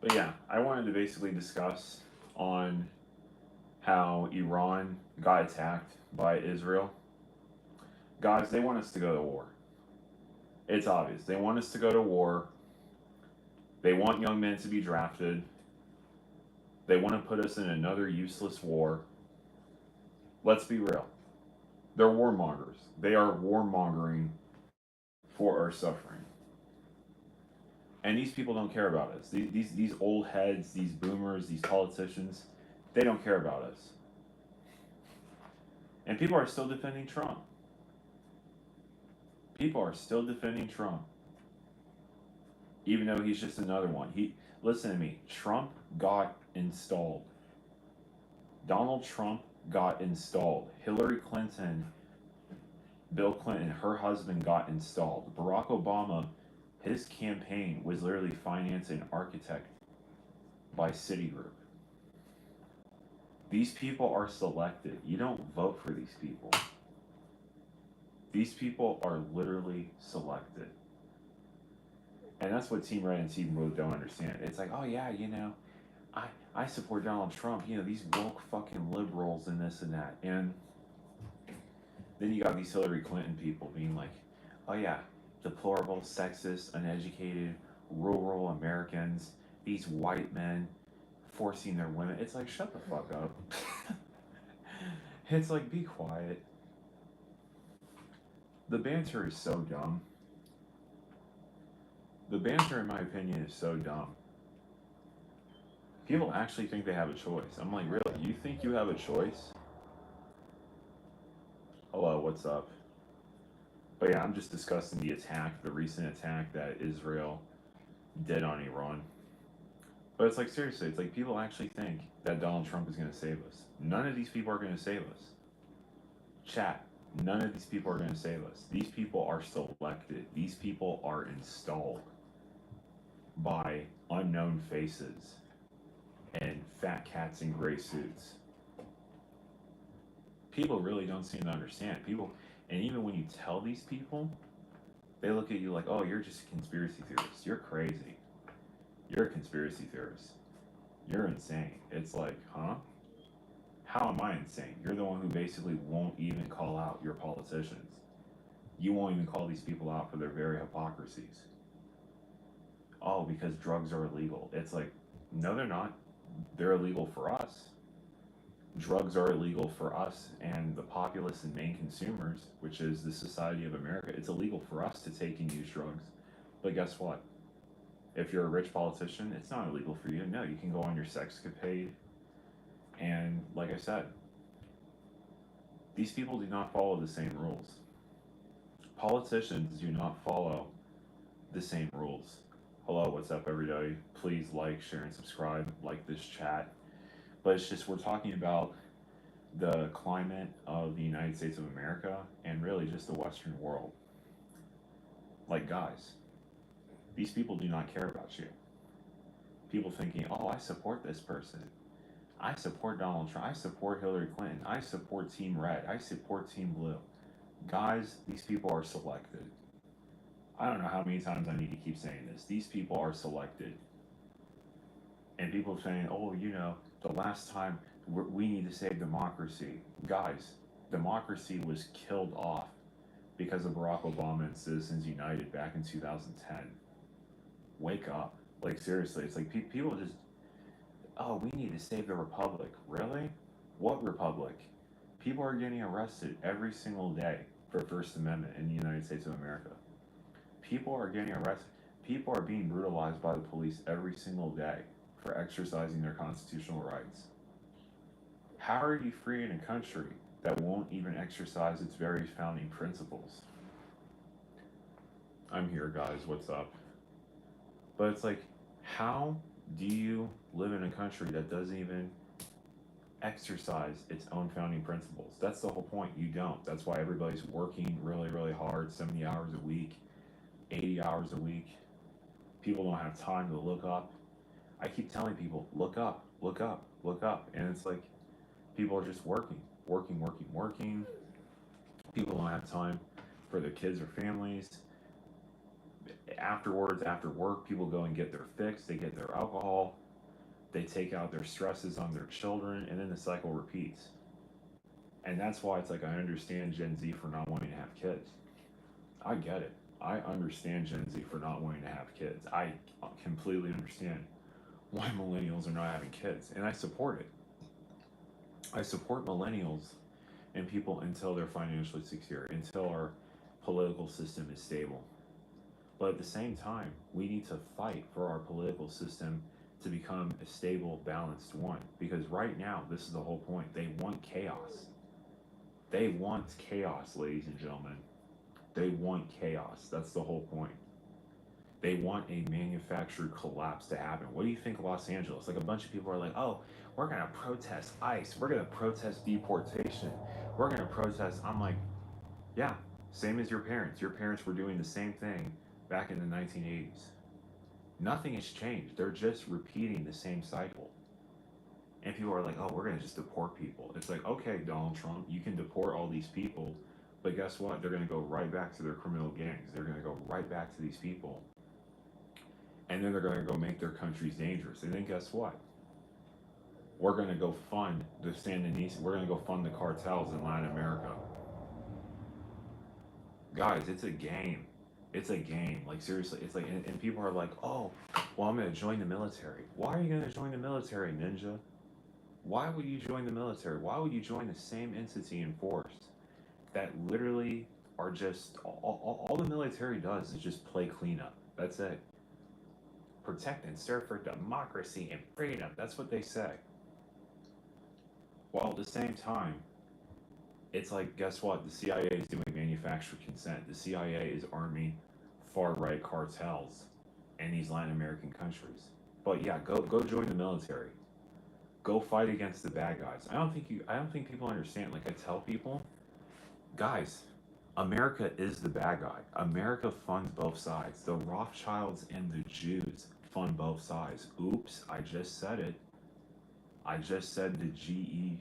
But yeah, I wanted to basically discuss on how Iran got attacked by Israel. Guys, they want us to go to war. It's obvious. They want us to go to war. They want young men to be drafted. They want to put us in another useless war. Let's be real. They're warmongers. They are warmongering for our suffering. And these people don't care about us. These old heads, these boomers, these politicians, they don't care about us. And people are still defending Trump. People are still defending Trump, even though he's just another one. Listen to me. Trump got installed. Donald Trump got installed. Hillary Clinton, Bill Clinton, her husband got installed. Barack Obama, his campaign was literally financed and architected by Citigroup. These people are selected. You don't vote for these people. These people are literally selected. And that's what Team Red and Team Blue don't understand. It's like, oh yeah, I support Donald Trump. These woke fucking liberals and this and that. And then you got these Hillary Clinton people being like, oh yeah, deplorable, sexist, uneducated, rural Americans, these white men forcing their women. It's like, shut the fuck up. It's like, be quiet. The banter is so dumb. The banter, in my opinion, is so dumb. People actually think they have a choice. I'm like, really? You think you have a choice? Hello, what's up? But yeah, I'm just discussing the attack, the recent attack that Israel did on Iran. But it's like, seriously, it's like people actually think that Donald Trump is going to save us. None of these people are going to save us. Chat, none of these people are going to save us. These people are selected, these people are installed by unknown faces and fat cats in gray suits. People really don't seem to understand. And even when you tell these people, they look at you like, oh, you're just a conspiracy theorist. You're crazy. You're a conspiracy theorist. You're insane. It's like, huh? How am I insane? You're the one who basically won't even call out your politicians. You won't even call these people out for their very hypocrisies. Oh, because drugs are illegal. It's like, no, they're not. They're illegal for us. Drugs are illegal for us and the populace and main consumers, which is the society of America. It's illegal for us to take and use drugs. But guess what? If you're a rich politician, it's not illegal for you. No, you can go on your sexcapade. And like I said, these people do not follow the same rules. Politicians do not follow the same rules. Hello, what's up, everybody? Please like, share, and subscribe. Like this chat. But it's just, we're talking about the climate of the United States of America and really just the Western world. Like, guys, these people do not care about you. People thinking, oh, I support this person. I support Donald Trump. I support Hillary Clinton. I support Team Red. I support Team Blue. Guys, these people are selected. I don't know how many times I need to keep saying this. These people are selected. And people saying, oh, the last time we need to save democracy. Guys, democracy was killed off because of Barack Obama and Citizens United back in 2010. Wake up. Like, seriously, it's like people just, oh, we need to save the republic. Really? What republic? People are getting arrested every single day for First Amendment in the United States of America. People are getting arrested. People are being brutalized by the police every single day for exercising their constitutional rights. How are you free in a country that won't even exercise its very founding principles? I'm here, guys. What's up? But it's like, how do you live in a country that doesn't even exercise its own founding principles? That's the whole point. You don't. That's why everybody's working really, really hard, 70 hours a week, 80 hours a week. People don't have time to look up. I keep telling people, look up, look up, look up. And it's like, people are just working, working, working, working. People don't have time for their kids or families. afterwards, after work, people go and get their fix, they get their alcohol, they take out their stresses on their children, and then the cycle repeats. And that's why it's like I understand Gen Z for not wanting to have kids. I get it. I understand Gen Z for not wanting to have kids. I completely understand why millennials are not having kids, and I support it. I support millennials and people until they're financially secure, until our political system is stable. But at the same time, we need to fight for our political system to become a stable, balanced one. Because right now, this is the whole point. They want chaos. They want chaos, ladies and gentlemen. They want chaos. That's the whole point. They want a manufactured collapse to happen. What do you think of Los Angeles? Like a bunch of people are like, oh, we're going to protest ICE. We're going to protest deportation. We're going to protest. I'm like, yeah, same as your parents. Your parents were doing the same thing back in the 1980s. Nothing has changed. They're just repeating the same cycle. And people are like, oh, we're going to just deport people. It's like, okay, Donald Trump, you can deport all these people. But guess what? They're going to go right back to their criminal gangs. They're going to go right back to these people. And then they're going to go make their countries dangerous. And then guess what? We're going to go fund the Sandinista. We're going to go fund the cartels in Latin America. Guys, it's a game. It's a game. Like, seriously, it's like, and people are like, oh, well, I'm going to join the military. Why are you going to join the military, ninja? Why would you join the military? Why would you join the same entity and force that literally are just, all the military does is just play cleanup. That's it. Protect and serve for democracy and freedom. That's what they say. While at the same time, it's like, guess what? The CIA is doing manufactured consent. The CIA is arming far-right cartels in these Latin American countries. But yeah, go join the military. Go fight against the bad guys. I don't think people understand. Like I tell people, guys, America is the bad guy. America funds both sides. The Rothschilds and the Jews fund both sides. Oops, I just said it. I just said the GEWS.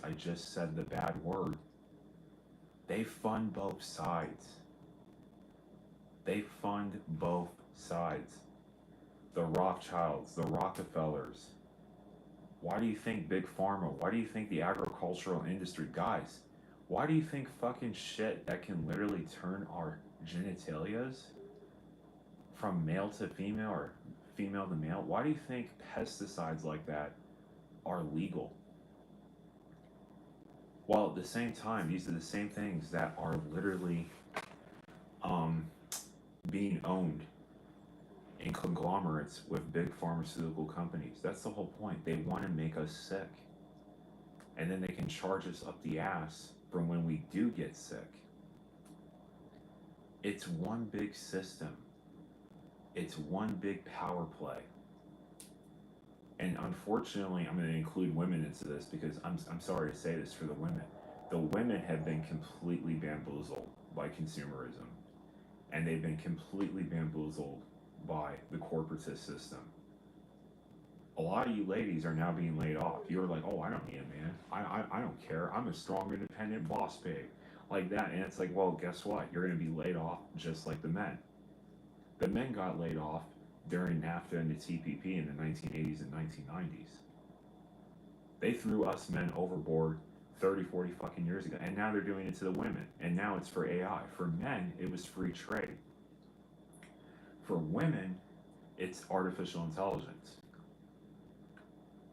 I just said the bad word. They fund both sides. They fund both sides. The Rothschilds, the Rockefellers. Why do you think Big Pharma? Why do you think the agricultural industry? Guys, why do you think fucking shit that can literally turn our genitalias from male to female or female to male? Why do you think pesticides like that are legal? While at the same time, these are the same things that are literally being owned in conglomerates with big pharmaceutical companies. That's the whole point. They want to make us sick. And then they can charge us up the ass from when we do get sick. It's one big system. It's one big power play. And unfortunately, I'm going to include women into this because I'm sorry to say this for the women. The women have been completely bamboozled by consumerism. And they've been completely bamboozled by the corporatist system. A lot of you ladies are now being laid off. You're like, oh, I don't need a man. I don't care. I'm a strong, independent boss babe. Like that. And it's like, well, guess what? You're going to be laid off just like the men. The men got laid off during NAFTA and the TPP in the 1980s and 1990s. They threw us men overboard 30, 40 fucking years ago. And now they're doing it to the women. And now it's for AI. For men, it was free trade. For women, it's artificial intelligence.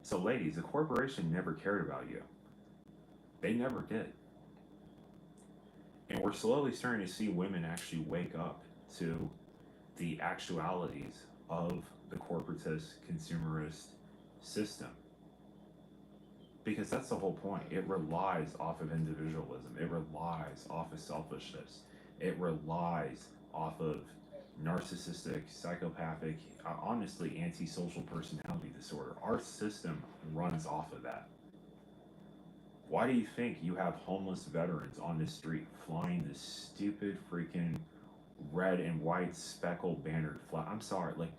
So ladies, the corporation never cared about you. They never did. And we're slowly starting to see women actually wake up to the actualities of the corporatist, consumerist system. Because that's the whole point. It relies off of individualism. It relies off of selfishness. It relies off of narcissistic, psychopathic, honestly antisocial personality disorder. Our system runs off of that. Why do you think you have homeless veterans on the street flying this stupid freaking red and white speckled bannered flag? I'm sorry, like,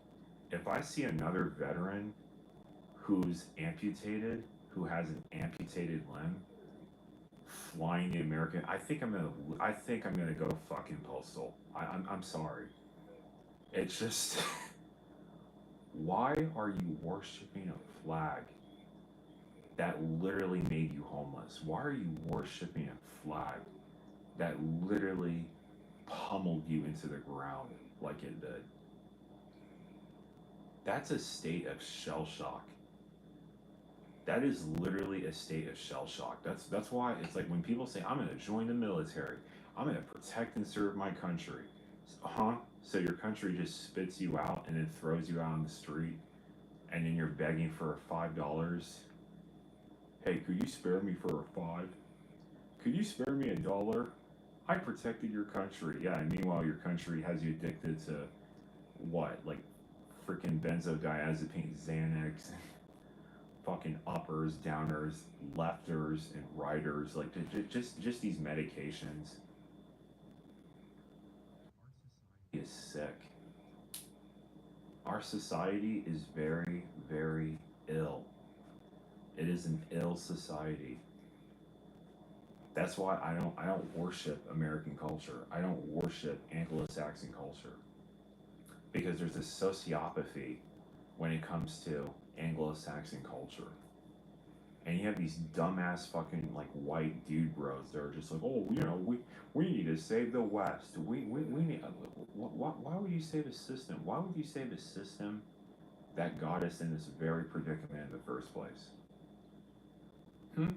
if I see another veteran who's amputated, who has an amputated limb, flying the American. I think I'm gonna go fucking postal. I'm sorry. It's just, why are you worshiping a flag that literally made you homeless? Why are you worshiping a flag that literally pummeled you into the ground like it did? That's a state of shell shock. That is literally a state of shell shock. That's why it's like when people say, "I'm going to join the military. I'm going to protect and serve my country." Huh? So your country just spits you out and then throws you out on the street, and then you're begging for $5. Hey, could you spare me for a five? Could you spare me $1? I protected your country. Yeah, and meanwhile your country has you addicted to what? Like freaking benzodiazepine, Xanax, fucking uppers, downers, lefters, and righters. Like just these medications. He is sick. Our society is very, very ill. It is an ill society. That's why I don't worship American culture. I don't worship Anglo-Saxon culture because there's a sociopathy when it comes to Anglo-Saxon culture. And you have these dumbass fucking like white dude bros that are just like, oh, we need to save the West. We need. Why would you save a system? Why would you save a system that got us in this very predicament in the first place? Hmm?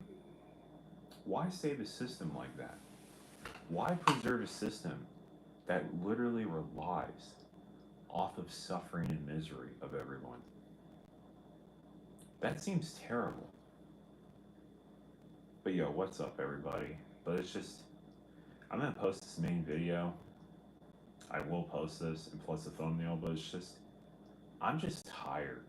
Why save a system like that? Why preserve a system that literally relies off of suffering and misery of everyone? That seems terrible. But yo, what's up, everybody? But it's just, I'm gonna post this main video. I will post this and plus the thumbnail, but it's just, I'm just tired.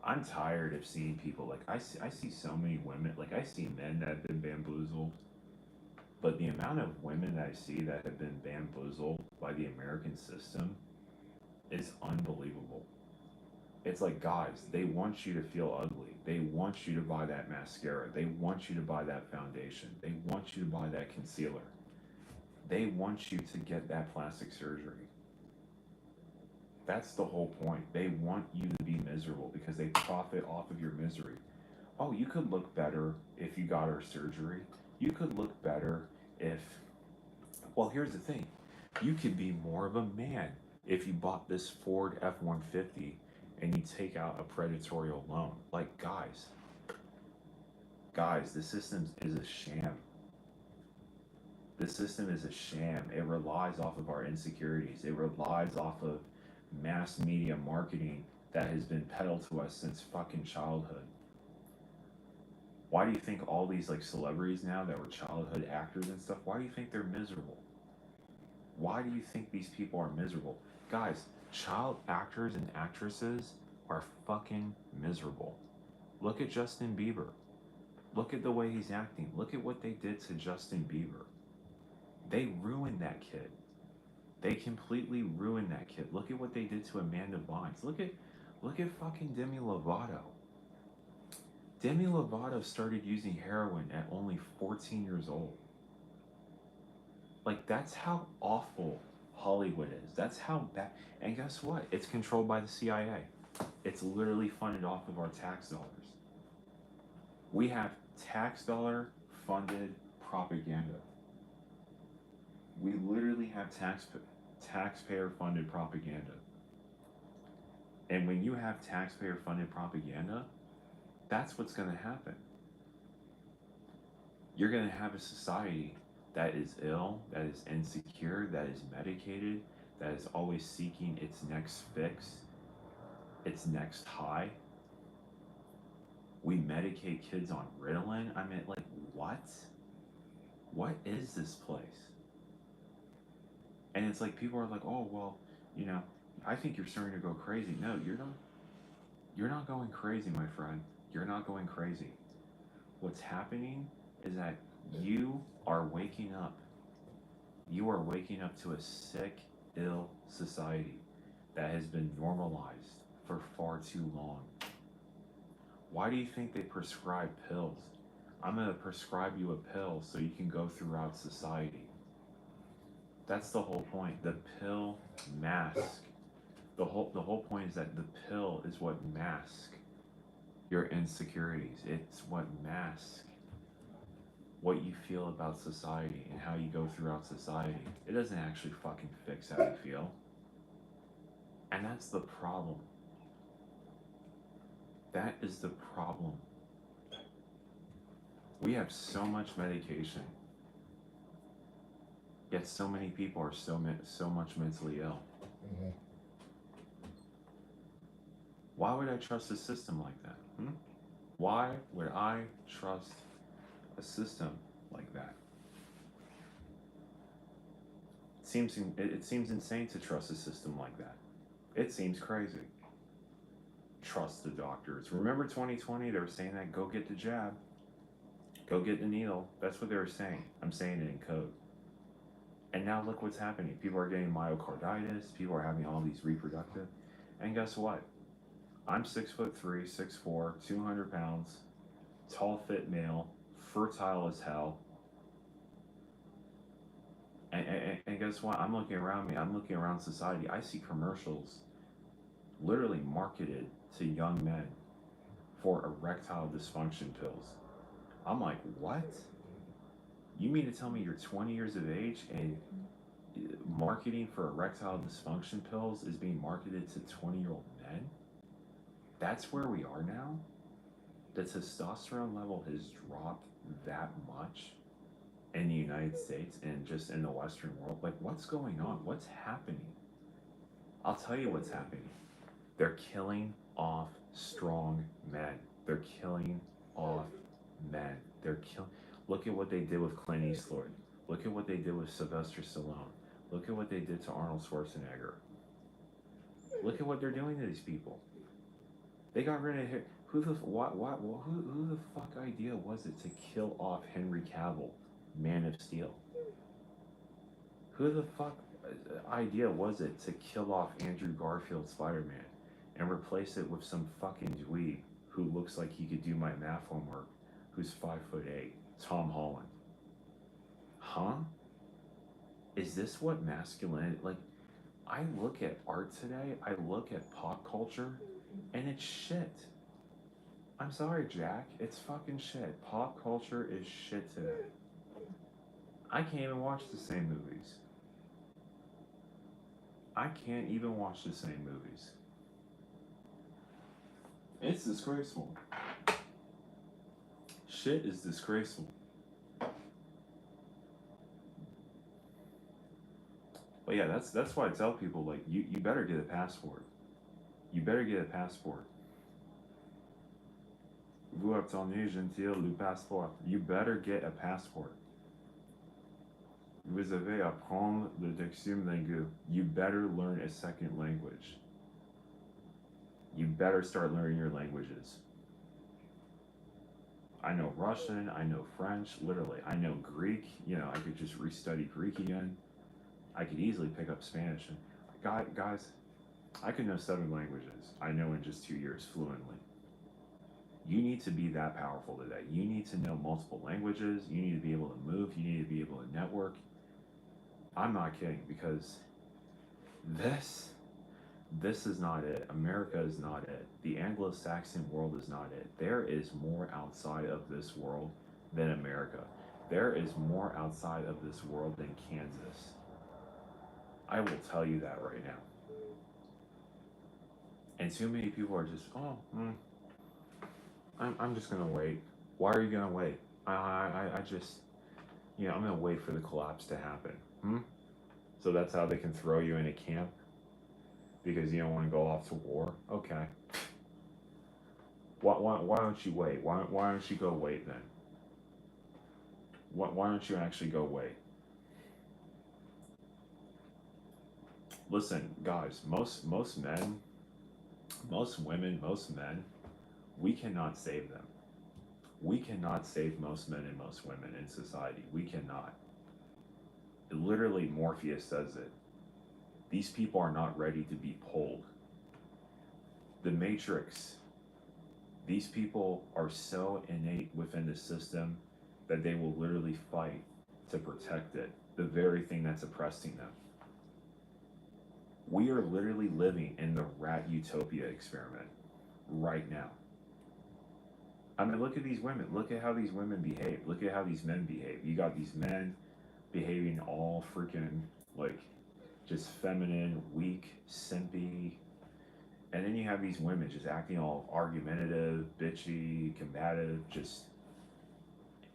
I'm tired of seeing people like I see so many women, like I see men that have been bamboozled, but the amount of women that I see that have been bamboozled by the American system is unbelievable. It's like, guys, they want you to feel ugly. They want you to buy that mascara. They want you to buy that foundation. They want you to buy that concealer. They want you to get that plastic surgery. That's the whole point. They want you to be miserable because they profit off of your misery. Oh, you could look better if you got our surgery. You could look better if, well, here's the thing. You could be more of a man if you bought this Ford F-150 and you take out a predatory loan. Like, guys, the system is a sham. The system is a sham. It relies off of our insecurities. It relies off of mass media marketing that has been peddled to us since fucking childhood. Why do you think all these like celebrities now that were childhood actors and stuff, why do you think they're miserable? Why do you think these people are miserable? Guys, child actors and actresses are fucking miserable. Look at Justin Bieber. Look at the way he's acting. Look at what they did to Justin Bieber. They ruined that kid. They completely ruined that kid. Look at what they did to Amanda Bynes. Look at fucking Demi Lovato. Demi Lovato started using heroin at only 14 years old. Like, that's how awful Hollywood is. That's how bad. And guess what? It's controlled by the CIA. It's literally funded off of our tax dollars. We have tax dollar funded propaganda. We literally have taxpayer funded propaganda. And when you have taxpayer funded propaganda, that's what's going to happen. You're going to have a society that is ill, that is insecure, that is medicated, that is always seeking its next fix, its next high. We medicate kids on Ritalin. I mean, like, what? What is this place? And it's like people are like, oh, well, I think you're starting to go crazy. No, you're not. You're not going crazy, my friend. You're not going crazy. What's happening is that you are waking up. You are waking up to a sick, ill society that has been normalized for far too long. Why do you think they prescribe pills? I'm going to prescribe you a pill so you can go throughout society. That's the whole point. The pill mask. The whole point is that the pill is what masks your insecurities. It's what masks what you feel about society and how you go throughout society. It doesn't actually fucking fix how you feel. And that's the problem. That is the problem. We have so much medication, yet so many people are so much mentally ill. Mm-hmm. Why would I trust a system like that? Why would I trust a system like that? It seems insane to trust a system like that. It seems crazy. Trust the doctors. Remember 2020? They were saying that go get the jab, go get the needle. That's what they were saying. I'm saying it in code. And now look what's happening. People are getting myocarditis. People are having all these reproductive. And guess what? I'm 6'3", 6'4", 200 pounds, tall, fit male, fertile as hell. And guess what? I'm looking around me. I'm looking around society. I see commercials literally marketed to young men for erectile dysfunction pills. I'm like, what? You mean to tell me you're 20 years of age and marketing for erectile dysfunction pills is being marketed to 20-year-old men? That's where we are now? The testosterone level has dropped that much in the United States and just in the Western world? Like, what's going on? What's happening? I'll tell you what's happening. They're killing off strong men. They're killing off men. They're killing. Look at what they did with Clint Eastwood. Look at what they did with Sylvester Stallone. Look at what they did to Arnold Schwarzenegger. Look at what they're doing to these people. They got rid of who the fuck idea was it to kill off Henry Cavill, Man of Steel? Who the fuck idea was it to kill off Andrew Garfield, Spider-Man, and replace it with some fucking dweeb who looks like he could do my math homework, who's 5'8", Tom Holland? Huh? Is this what masculinity like? I look at art today. I look at pop culture, and it's shit. I'm sorry, Jack. It's fucking shit. Pop culture is shit today. I can't even watch the same movies. I can't even watch the same movies. It's disgraceful. Shit is disgraceful. But yeah, that's why I tell people, like, you better get a passport. You better get a passport. Vous obtenez gentil le passeport. You better get a passport. Vous avez apprendre le deuxième langue. You better learn a second language. You better start learning your languages. I know Russian, I know French, literally. I know Greek. You know, I could just restudy Greek again. I could easily pick up Spanish. And guys, I could know 7 languages. I know in just 2 years fluently. You need to be that powerful today. You need to know multiple languages. You need to be able to move. You need to be able to network. I'm not kidding, because this is not it. America is not it. The Anglo-Saxon world is not it. There is more outside of this world than America. There is more outside of this world than Kansas. I will tell you that right now. And too many people are just, I'm just gonna wait. Why are you gonna wait? I just, I'm gonna wait for the collapse to happen. So that's how they can throw you in a camp because you don't want to go off to war. Okay. Why don't you wait? Why don't you go wait then? Why don't you actually go wait? Listen, guys. Most men, most women, most men, we cannot save them. We cannot save most men and most women in society. We cannot. Literally, Morpheus says it. These people are not ready to be pulled. The Matrix These people are so innate within the system that they will literally fight to protect it, the very thing that's oppressing them. We are literally living in the rat utopia experiment right now. I mean, look at these women. Look at how these women behave. Look at how these men behave. You got these men behaving all freaking like just feminine, weak, simpy. And then you have these women just acting all argumentative, bitchy, combative, just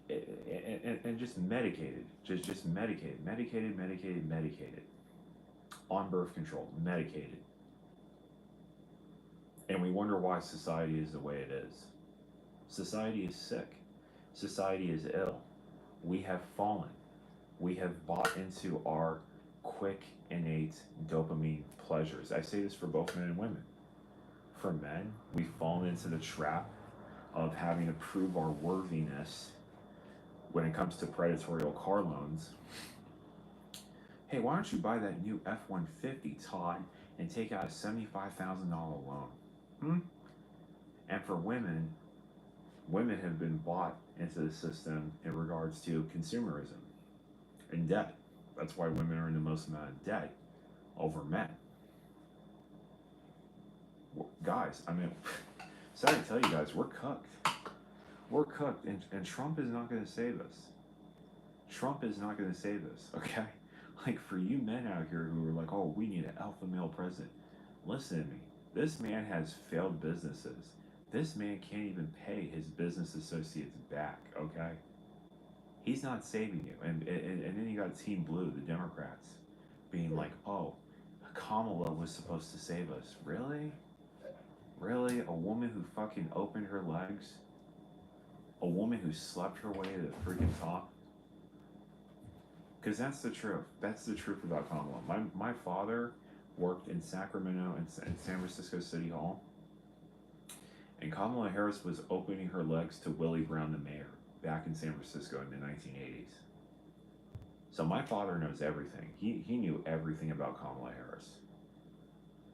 and just medicated, just medicated, on birth control, medicated. And we wonder why society is the way it is. Society is sick. Society is ill. We have fallen. We have bought into our quick, innate dopamine pleasures. I say this for both men and women. For men, we've fallen into the trap of having to prove our worthiness when it comes to predatory car loans. Hey, why don't you buy that new F 150, Todd, and take out a $75,000 loan? Hmm? And for women, women have been bought into the system in regards to consumerism and debt. That's why women are in the most amount of debt over men. Guys, I mean, sorry to tell you guys, we're cooked. We're cooked, and Trump is not going to save us. Trump is not going to save us, okay? Like, for you men out here who are like, oh, we need an alpha male president, listen to me. This man has failed businesses. This man can't even pay his business associates back, okay? He's not saving you. And then you got Team Blue, the Democrats, being like, oh, Kamala was supposed to save us. Really? Really? A woman who fucking opened her legs? A woman who slept her way to the freaking top? Because that's the truth. That's the truth about Kamala. My father worked in Sacramento and San Francisco City Hall. And Kamala Harris was opening her legs to Willie Brown, the mayor, back in San Francisco in the 1980s. So my father knows everything. He knew everything about Kamala Harris.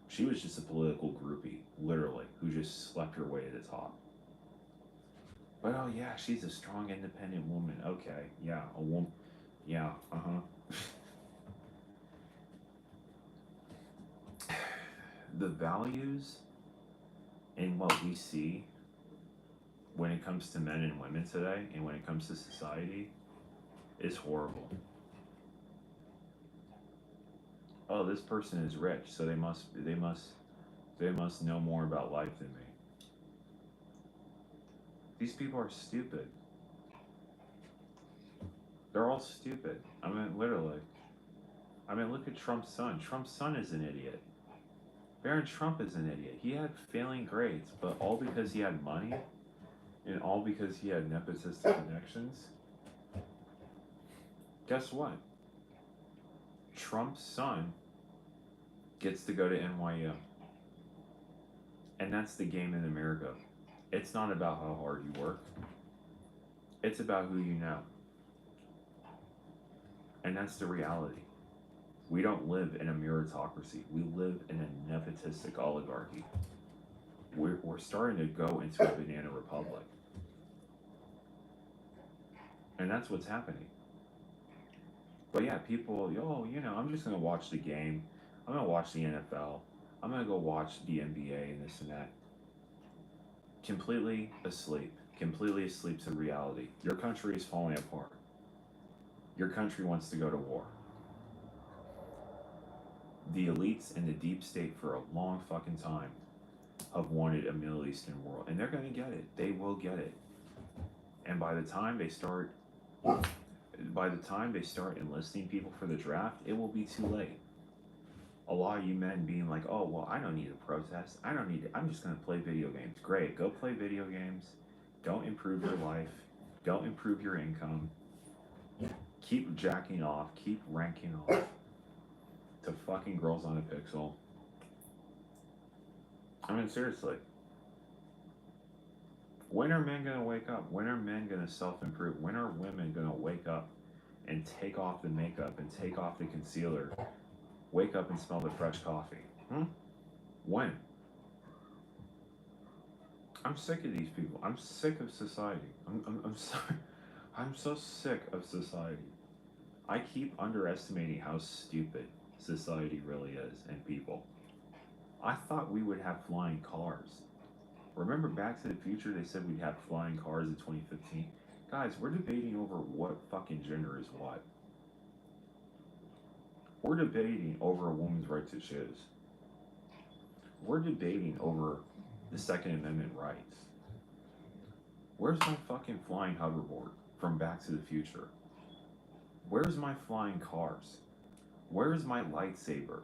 She was just a political groupie, literally, who just slept her way to the top. But oh yeah, she's a strong, independent woman. Okay, yeah, a woman. Yeah, The values in what we see when it comes to men and women today, and when it comes to society, is horrible. Oh, this person is rich, so they must know more about life than me. These people are stupid. They're all stupid. I mean, literally. I mean, look at Trump's son. Trump's son is an idiot. Barron Trump is an idiot. He had failing grades, but all because he had money and all because he had nepotistic connections. Guess what? Trump's son gets to go to NYU. And that's the game in America. It's not about how hard you work. It's about who you know. And that's the reality. We don't live in a meritocracy. We live in a nepotistic oligarchy. We're starting to go into a banana republic. And that's what's happening. But yeah, people, oh, I'm just going to watch the game. I'm going to watch the NFL. I'm going to go watch the NBA and this and that. Completely asleep. Completely asleep to reality. Your country is falling apart. Your country wants to go to war. The elites in the deep state for a long fucking time have wanted a Middle Eastern world. And they're going to get it. They will get it. And by the time they start enlisting people for the draft, it will be too late. A lot of you men being like, oh, well, I don't need to protest. I'm just going to play video games. Great. Go play video games. Don't improve your life. Don't improve your income. Keep jacking off. Keep ranking off to fucking girls on a pixel. I mean, seriously. When are men going to wake up? When are men going to self-improve? When are women going to wake up and take off the makeup and take off the concealer? Wake up and smell the fresh coffee. When? I'm sick of these people. I'm sick of society. I'm sorry. I'm so sick of society. I keep underestimating how stupid society really is and people. I thought we would have flying cars. Remember Back to the Future? They said we'd have flying cars in 2015. Guys, we're debating over what fucking gender is what. We're debating over a woman's right to choose. We're debating over the Second Amendment rights. Where's my fucking flying hoverboard from Back to the Future? Where's my flying cars? Where's my lightsaber?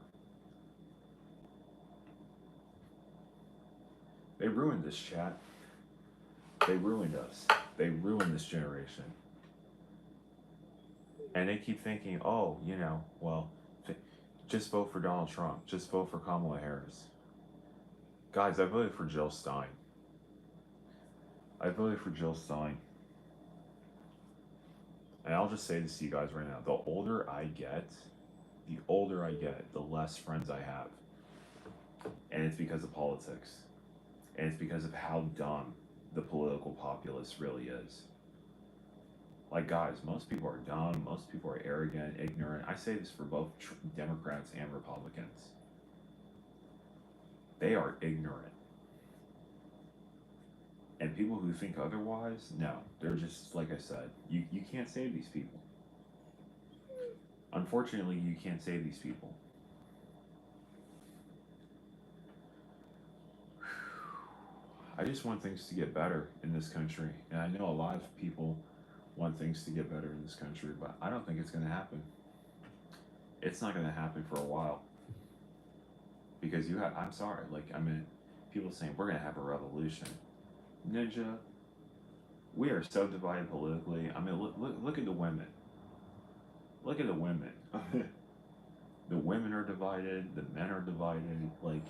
They ruined this, chat. They ruined us. They ruined this generation. And they keep thinking, oh, well, just vote for Donald Trump. Just vote for Kamala Harris. Guys, I voted for Jill Stein. I voted for Jill Stein. And I'll just say this to you guys right now. The older I get, the less friends I have. And it's because of politics. And it's because of how dumb the political populace really is. Like, guys, most people are dumb. Most people are arrogant, ignorant. I say this for both Democrats and Republicans. They are ignorant. And people who think otherwise, no. They're just, like I said, you can't save these people. Unfortunately, you can't save these people. I just want things to get better in this country. And I know a lot of people want things to get better in this country, but I don't think it's going to happen. It's not going to happen for a while. Because I'm sorry, people saying we're going to have a revolution. Ninja, we are so divided politically. Look at the women. Look at the women. The women are divided. The men are divided. Like,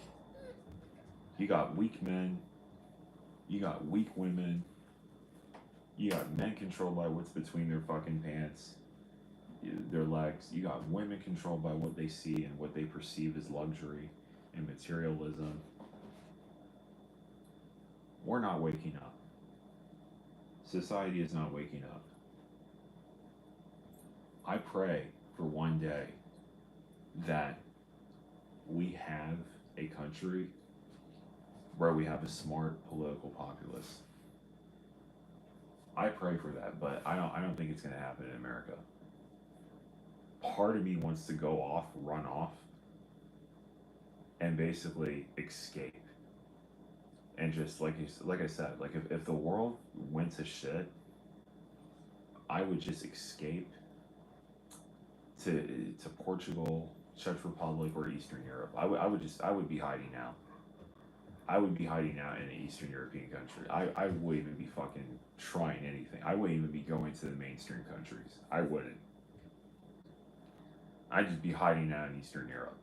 you got weak men. You got weak women. You got men controlled by what's between their fucking pants, their legs. You got women controlled by what they see and what they perceive as luxury and materialism. We're not waking up. Society is not waking up. I pray for one day that we have a country where we have a smart political populace. I pray for that, but I don't think it's going to happen in America. Part of me wants to go off, run off, and basically escape. And just like I said, like if the world went to shit, I would just escape to Portugal, Czech Republic, or Eastern Europe. I would be hiding now. I would be hiding out in an Eastern European country. I wouldn't even be fucking trying anything. I wouldn't even be going to the mainstream countries. I wouldn't. I'd just be hiding out in Eastern Europe.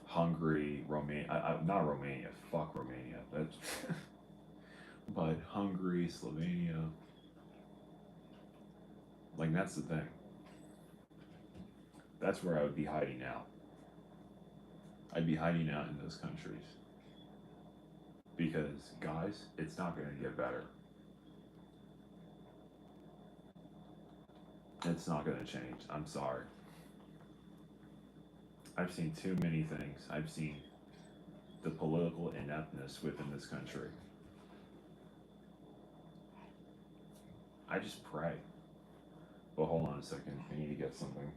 Hungary, Romania, not Romania, fuck Romania. That's but Hungary, Slovenia. Like, that's the thing. That's where I would be hiding out. I'd be hiding out in those countries. Because, guys, it's not going to get better. It's not going to change. I'm sorry. I've seen too many things. I've seen the political ineptness within this country. I just pray. But hold on a second. I need to get something.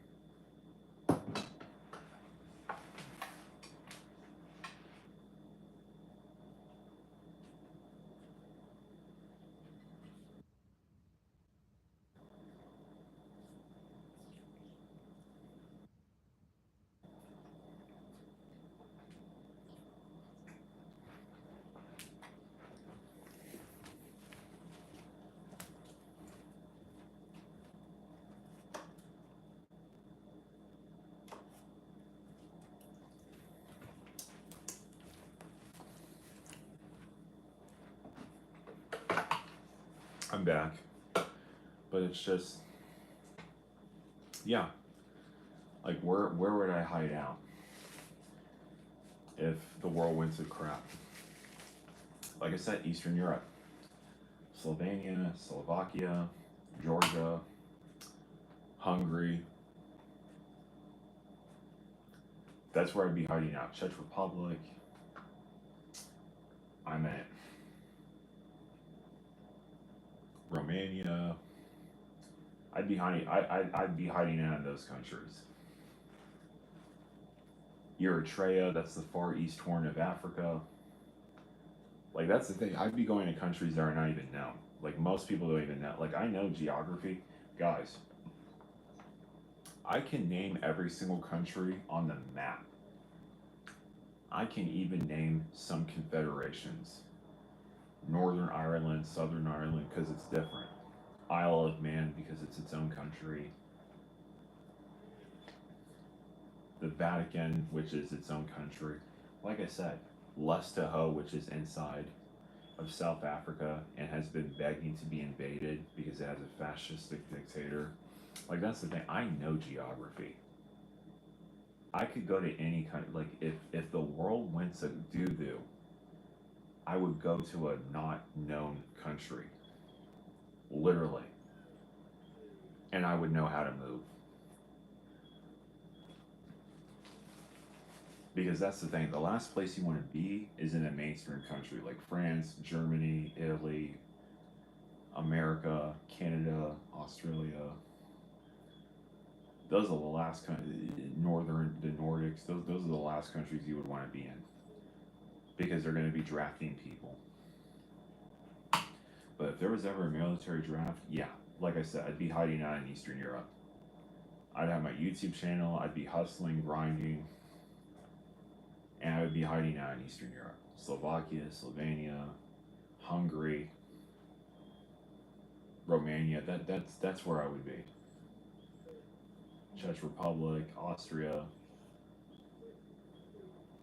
I'm back. But it's just, yeah. Like, where would I hide out if the world went to crap? Like I said, Eastern Europe, Slovenia, Slovakia, Georgia, Hungary. That's where I'd be hiding out. Czech Republic. I'm at Romania. I'd be hiding out in those countries. Eritrea, that's the far east horn of Africa. Like that's the thing. I'd be going to countries that are not even known. Like most people don't even know. Like I know geography, guys. I can name every single country on the map. I can even name some confederations. Northern Ireland, Southern Ireland, because it's different. Isle of Man, because it's its own country. The Vatican, which is its own country. Like I said, Lesteho, which is inside of South Africa and has been begging to be invaded because it has a fascistic dictator. Like that's the thing. I know geography. I could go to any country. Like if the world went to doo doo, I would go to a not known country, literally, and I would know how to move. Because that's the thing. The last place you want to be is in a mainstream country like France, Germany, Italy, America, Canada, Australia. Those are the last northern the Nordics. Those are the last countries you would want to be in because they're going to be drafting people. But if there was ever a military draft, yeah, like I said, I'd be hiding out in Eastern Europe. I'd have my YouTube channel. I'd be hustling, grinding, and I would be hiding out in Eastern Europe, Slovakia, Slovenia, Hungary, Romania. That's where I would be. Czech Republic, Austria.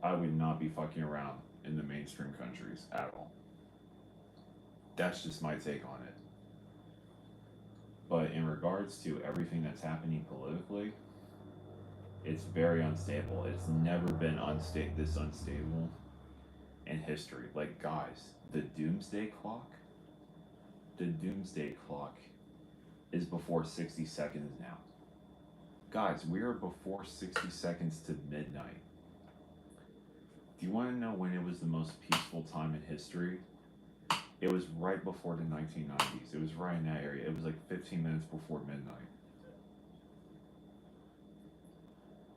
I would not be fucking around in the mainstream countries at all. That's just my take on it. But in regards to everything that's happening politically, it's very unstable. It's never been this unstable in history. Like guys, the doomsday clock is before 60 seconds now. Guys, we are before 60 seconds to midnight. Do you want to know when it was the most peaceful time in history? It was right before the 1990s. It was right in that area. It was like 15 minutes before midnight.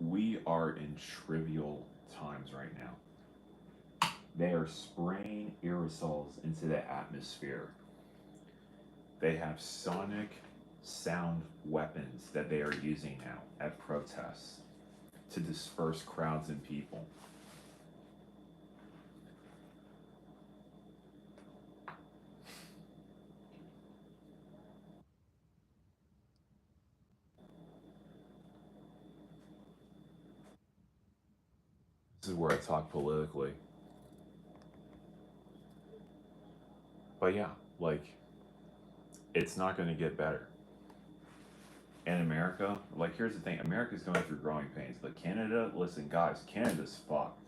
We are in trivial times right now. They are spraying aerosols into the atmosphere. They have sonic sound weapons that they are using now at protests to disperse crowds and people. This is where I talk politically. But yeah, like, it's not going to get better. In America, like, here's the thing America's going through growing pains, but Canada, listen, guys, Canada's fucked.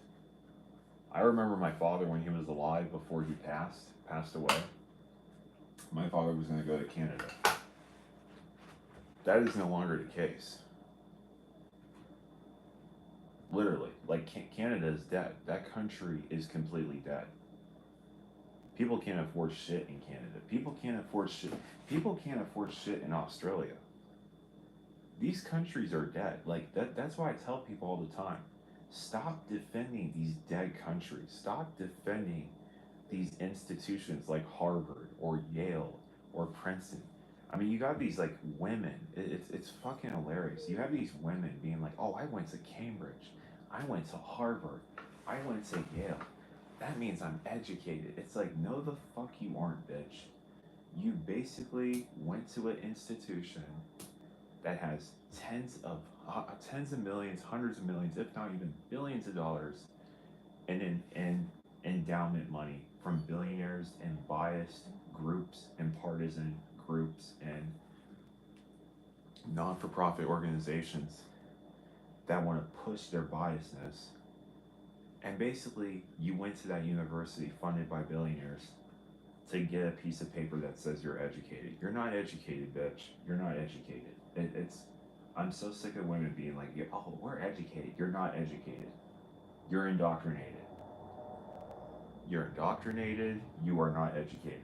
I remember my father when he was alive before he passed away. My father was going to go to Canada. That is no longer the case. Literally, like Canada is dead. That country is completely dead. People can't afford shit in Canada. People can't afford shit. People can't afford shit in Australia. These countries are dead. Like that's why I tell people all the time. Stop defending these dead countries. Stop defending these institutions like Harvard or Yale or Princeton. I mean, you got these like women. It's fucking hilarious. You have these women being like, "Oh, I went to Cambridge. I went to Harvard. I went to Yale. That means I'm educated." It's like, no, the fuck you aren't, bitch. You basically went to an institution that has tens of millions, hundreds of millions, if not even billions of dollars in endowment money from billionaires and biased groups and partisan groups and non-for-profit organizations that want to push their biasness And basically, you went to that university funded by billionaires to get a piece of paper that says you're educated. You're not educated, bitch. You're not educated. I'm so sick of women being like, oh, we're educated. You're not educated. You're indoctrinated. You're indoctrinated. You are not educated.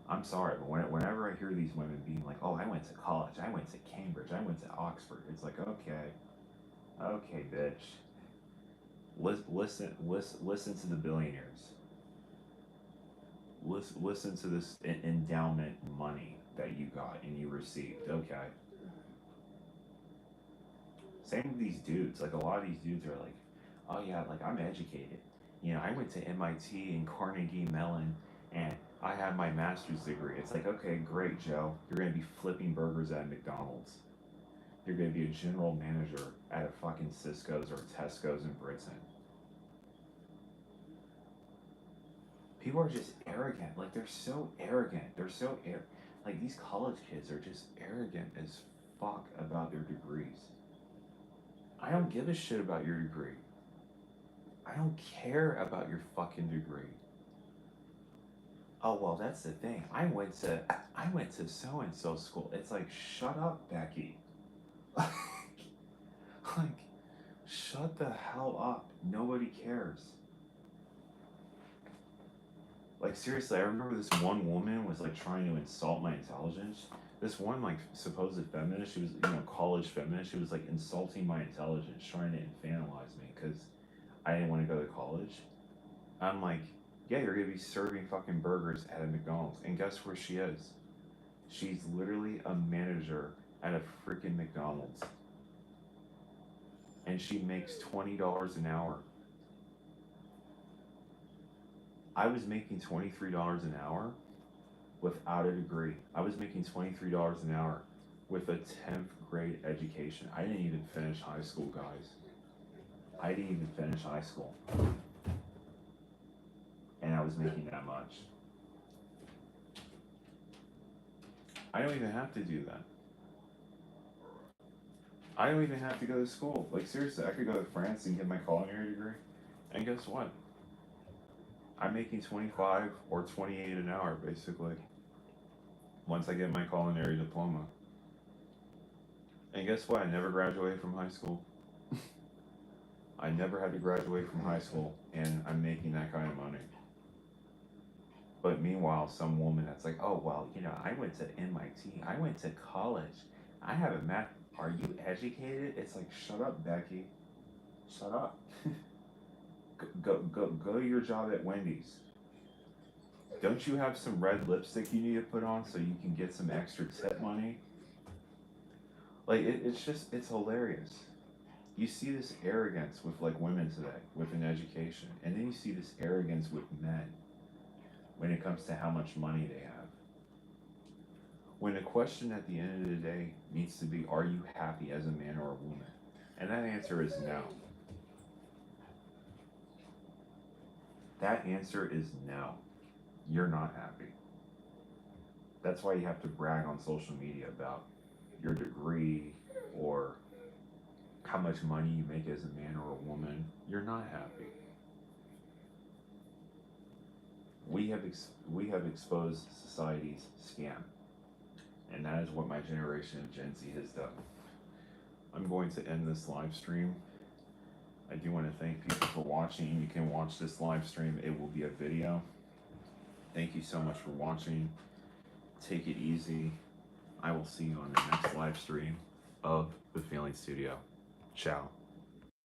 I'm sorry, but whenever I hear these women being like, oh, I went to college, I went to Cambridge, I went to Oxford, it's like, okay, bitch. Listen to the billionaires. Listen to this endowment money that you got and you received. Okay. Same with these dudes. Like a lot of these dudes are like, oh yeah, like I'm educated. I went to MIT and Carnegie Mellon, and I have my master's degree. It's like, okay, great, Joe. You're gonna be flipping burgers at McDonald's. You're gonna be a general manager at a fucking Cisco's or Tesco's in Britain. People are just arrogant. Like they're so arrogant. Like these college kids are just arrogant as fuck about their degrees. I don't give a shit about your degree. I don't care about your fucking degree. Oh well, that's the thing. I went to so and so school. It's like, shut up, Becky. like, shut the hell up. Nobody cares. Like seriously, I remember this one woman was like trying to insult my intelligence. This one like supposed feminist, she was college feminist. She was like insulting my intelligence, trying to infantilize me because I didn't want to go to college. I'm like, yeah, you're gonna be serving fucking burgers at a McDonald's, and guess where she is? She's literally a manager at a freaking McDonald's, and she makes $20 an hour. I was making $23 an hour without a degree. I was making $23 an hour with a 10th grade education. I didn't even finish high school, guys. I didn't even finish high school. And I was making that much. I don't even have to do that. I don't even have to go to school. Like seriously, I could go to France and get my culinary degree. And guess what? I'm making 25 or 28 an hour basically. Once I get my culinary diploma. And guess what? I never graduated from high school. I never had to graduate from high school, and I'm making that kind of money. But meanwhile, some woman that's like, oh, well, I went to MIT, I went to college, I have a math. Are you educated? It's like, shut up, Becky. Shut up. Go to your job at Wendy's. Don't you have some red lipstick you need to put on so you can get some extra tip money? Like, it's hilarious. You see this arrogance with like women today with an education, and then you see this arrogance with men when it comes to how much money they have. When the question at the end of the day needs to be, are you happy as a man or a woman? And that answer is no. That answer is no. You're not happy. That's why you have to brag on social media about your degree or how much money you make as a man or a woman. You're not happy. We have exposed society's scam, and that is what my generation of Gen Z has done. I'm going to end this live stream. I do want to thank people for watching. You can watch this live stream. It will be a video. Thank you so much for watching. Take it easy. I will see you on the next live stream of the Feeling Studio. Ciao.